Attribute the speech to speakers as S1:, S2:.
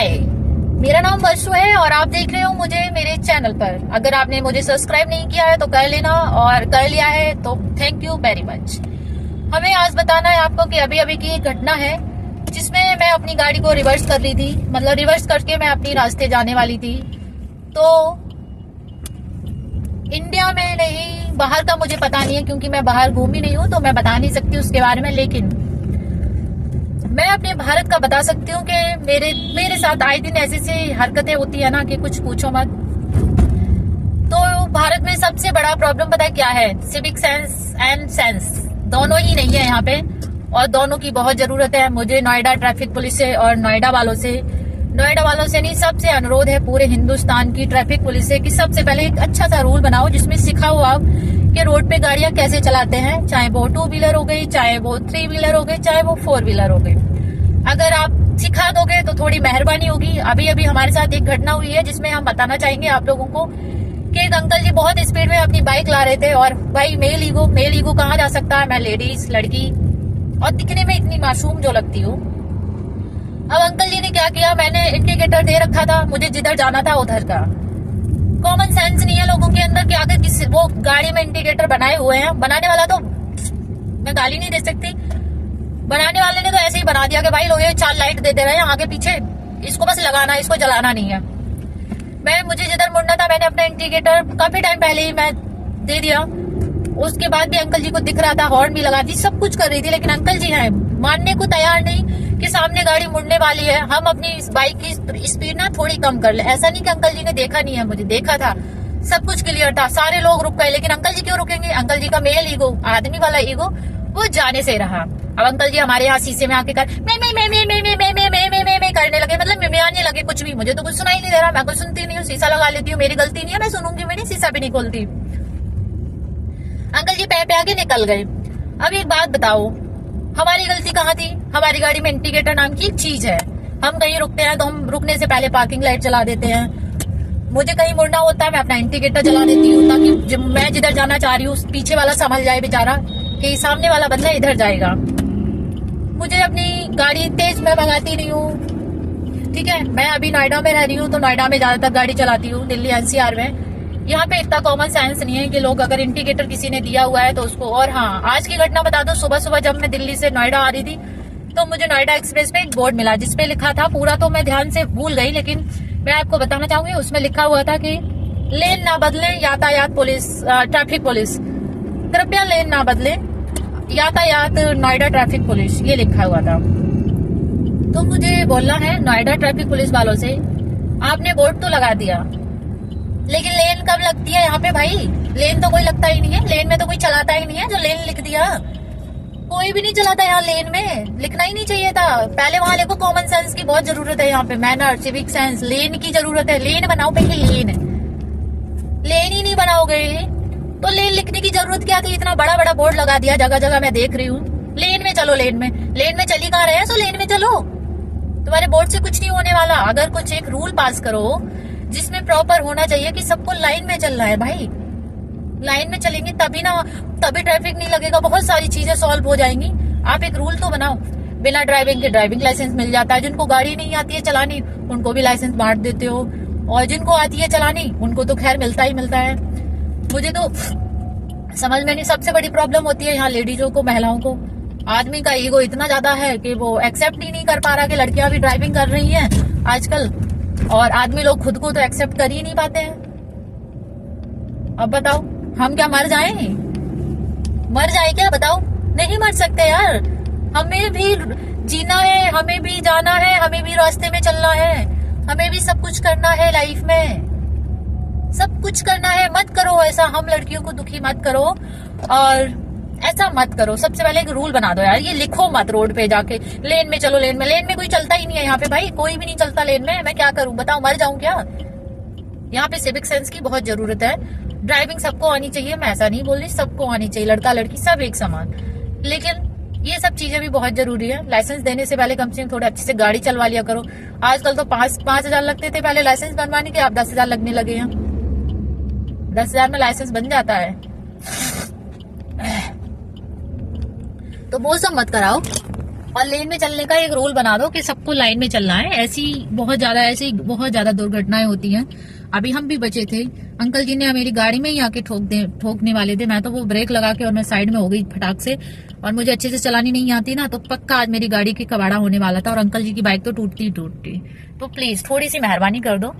S1: हाय, मेरा नाम वर्षु है और आप देख रहे हो मुझे मेरे चैनल पर। अगर आपने मुझे सब्सक्राइब नहीं किया है तो कर लेना, और कर लिया है तो थैंक यू वेरी मच। हमें आज बताना है आपको कि अभी अभी की एक घटना है जिसमें मैं अपनी गाड़ी को रिवर्स कर रही थी, मतलब रिवर्स करके मैं अपनी रास्ते जाने वाली थी। तो इंडिया में नहीं, बाहर का मुझे पता नहीं है क्योंकि मैं बाहर घूमी नहीं हूँ, तो मैं बता नहीं सकती उसके बारे में। लेकिन मैं अपने भारत का बता सकती हूँ कि मेरे साथ आए दिन ऐसी हरकतें होती है ना कि कुछ पूछो मत। तो भारत में सबसे बड़ा प्रॉब्लम पता है क्या है? सिविक सेंस एंड सेंस दोनों ही नहीं है यहाँ पे, और दोनों की बहुत जरूरत है। मुझे नोएडा ट्रैफिक पुलिस से और नोएडा वालों से नहीं, सबसे अनुरोध है पूरे हिंदुस्तान की ट्रैफिक पुलिस से कि सबसे पहले एक अच्छा सा रूल बनाओ जिसमें सिखाओ आप कि रोड पे गाड़ियां कैसे चलाते हैं, चाहे वो 2 व्हीलर हो गई, चाहे वो 3 व्हीलर हो गई, चाहे वो 4 व्हीलर हो गई। अगर आप सिखा दोगे तो थोड़ी मेहरबानी होगी। अभी अभी हमारे साथ एक घटना हुई है जिसमें हम बताना चाहेंगे आप लोगों को कि एक अंकल जी बहुत स्पीड में अपनी बाइक ला रहे थे। और भाई मेल ईगो कहाँ जा सकता है? मैं लेडीज, लड़की और दिखने में इतनी मासूम जो लगती हूँ। अब अंकल जी ने क्या किया, मैंने इंडिकेटर दे रखा था, मुझे जिधर जाना था उधर का। कॉमन सेंस नहीं है लोगों के अंदर कि अगर किसी वो गाड़ी में इंडिकेटर बनाए हुए हैं, बनाने वाला तो मैं गाली नहीं दे सकती, बनाने वाले ने तो ऐसे ही बना दिया कि भाई लोग ये 4 लाइट दे रहे हैं आगे पीछे, इसको बस लगाना, इसको जलाना नहीं है। मुझे जिधर मुड़ना था मैंने अपना इंडिकेटर काफी टाइम पहले ही मैं दे दिया। उसके बाद भी अंकल जी को दिख रहा था, हॉर्न भी लगा दी, सब कुछ कर रही थी, लेकिन अंकल जी हैं मानने को तैयार नहीं कि सामने गाड़ी मुड़ने वाली है, हम अपनी बाइक की स्पीड ना थोड़ी कम कर ले। ऐसा नहीं कि अंकल जी ने देखा नहीं है, मुझे देखा था, सब कुछ क्लियर था, सारे लोग रुक गए, लेकिन अंकल जी क्यों रुकेंगे? अंकल जी का मेल ईगो, आदमी वाला ईगो, वो जाने से रहा। अब अंकल जी हमारे यहाँ शीशे में आके मैं करने लगे, मतलब मिमियाने लगे कुछ भी। मुझे तो कुछ सुनाई नहीं दे रहा, मैं कुछ सुनती नहीं हूँ, शीशा लगा लेती हूँ, मेरी गलती नहीं है, मैं सुनूंगी भी नहीं, शीशा भी नहीं खोलती। अंकल जी पे आगे निकल गए। अब एक बात बताओ, हमारी गलती कहाँ थी? हमारी गाड़ी में इंडिकेटर नाम की एक चीज है। हम कहीं रुकते हैं तो हम रुकने से पहले पार्किंग लाइट जला देते हैं। मुझे कहीं मुड़ना होता है मैं अपना इंडिकेटर जला देती हूँ ताकि मैं जिधर जाना चाह रही हूँ पीछे वाला समझ जाए बेचारा कि सामने वाला बंदा इधर जाएगा। मुझे अपनी गाड़ी तेज मैं भगाती नहीं हूँ, ठीक है। मैं अभी नोएडा में रह रही हूँ तो नोएडा में ज्यादातर गाड़ी चलाती हूँ, दिल्ली एनसीआर में यहाँ पे इतना कॉमन सेंस नहीं है कि लोग अगर इंडिकेटर किसी ने दिया हुआ है तो उसको। और हाँ, आज की घटना बता दो, सुबह सुबह जब मैं दिल्ली से नोएडा आ रही थी तो मुझे नोएडा एक्सप्रेस पे एक बोर्ड मिला जिसपे लिखा था, पूरा तो मैं ध्यान से भूल गई लेकिन मैं आपको बताना चाहूंगी, उसमें लिखा हुआ था कि लेन ना बदलें यातायात पुलिस, ट्रैफिक पुलिस, कृपया लेन ना बदलें यातायात नोएडा ट्रैफिक पुलिस, ये लिखा हुआ था। तो मुझे बोलना है नोएडा ट्रैफिक पुलिस वालों से, आपने बोर्ड तो लगा दिया लेकिन लेन कब लगती है यहाँ पे भाई? लेन तो कोई लगता ही नहीं है, लेन में तो कोई चलाता ही नहीं है। जो लेन लिख दिया, कोई भी नहीं चलाता यहाँ लेन में, लिखना ही नहीं चाहिए था। पहले वहां लिखो, कॉमन सेंस की बहुत जरूरत है यहाँ पे, मैनर, सिविक सेंस, लेन की जरूरत है। लेन बनाओ पहले, लेन ही नहीं बनाओगे तो लेन लिखने की जरूरत क्या थी? इतना बड़ा बड़ा बोर्ड लगा दिया जगह जगह, मैं देख रही हूँ। लेन में चलो, लेन में चली कहाँ रहे हैं, सो लेन में चलो, तुम्हारे बोर्ड से कुछ नहीं होने वाला। अगर कुछ एक रूल पास करो जिसमें प्रॉपर होना चाहिए कि सबको लाइन में चलना है भाई, लाइन में चलेंगे तभी ट्रैफिक नहीं लगेगा, बहुत सारी चीजें सॉल्व हो जाएंगी। आप एक रूल तो बनाओ। बिना ड्राइविंग के ड्राइविंग लाइसेंस मिल जाता है, जिनको गाड़ी नहीं आती है चलानी उनको भी लाइसेंस बांट देते हो, और जिनको आती है चलानी उनको तो खैर मिलता ही मिलता है। मुझे तो समझ में नहीं, सबसे बड़ी प्रॉब्लम होती है यहाँ लेडीजों को, महिलाओं को। आदमी का ईगो इतना ज्यादा है कि वो एक्सेप्ट ही नहीं कर पा रहा कि लड़कियां भी ड्राइविंग कर रही हैं आजकल, और आदमी लोग खुद को तो एक्सेप्ट कर ही नहीं पाते हैं। अब बताओ, हम क्या मर जाए क्या? बताओ, नहीं मर सकते यार। हमें भी जीना है, हमें भी जाना है, हमें भी रास्ते में चलना है, हमें भी सब कुछ करना है लाइफ में, सब कुछ करना है। मत करो ऐसा, हम लड़कियों को दुखी मत करो और ऐसा मत करो। सबसे पहले एक रूल बना दो यार, ये लिखो मत रोड पे जाके लेन में चलो, लेन में कोई चलता ही नहीं है यहाँ पे भाई, कोई भी नहीं चलता लेन में। मैं क्या करूं बताओ, मर जाऊं क्या? यहाँ पे सिविक सेंस की बहुत जरूरत है। ड्राइविंग सबको आनी चाहिए, मैं ऐसा नहीं बोल रही, सबको आनी चाहिए, लड़का लड़की सब एक समान, लेकिन ये सब चीजें भी बहुत जरूरी है। लाइसेंस देने से पहले कम से कम थोड़ा अच्छे से गाड़ी चलवा लिया करो। आजकल तो 5,000 लगते थे पहले लाइसेंस बनवाने के, अब 10,000 लगने लगे हैं। 10,000 में लाइसेंस बन जाता है, तो वो सब मत कराओ। और लेन में चलने का एक रूल बना दो कि सबको लाइन में चलना है। ऐसी बहुत ज्यादा दुर्घटनाएं होती हैं। अभी हम भी बचे थे, अंकल जी ने मेरी गाड़ी में ही आके ठोकने वाले थे। मैं तो वो ब्रेक लगा के और मैं साइड में हो गई फटाक से, और मुझे अच्छे से चलानी नहीं आती ना, तो पक्का आज मेरी गाड़ी की कबाड़ा होने वाला था और अंकल जी की बाइक तो टूटती ही टूटती। तो प्लीज थोड़ी सी मेहरबानी कर दो।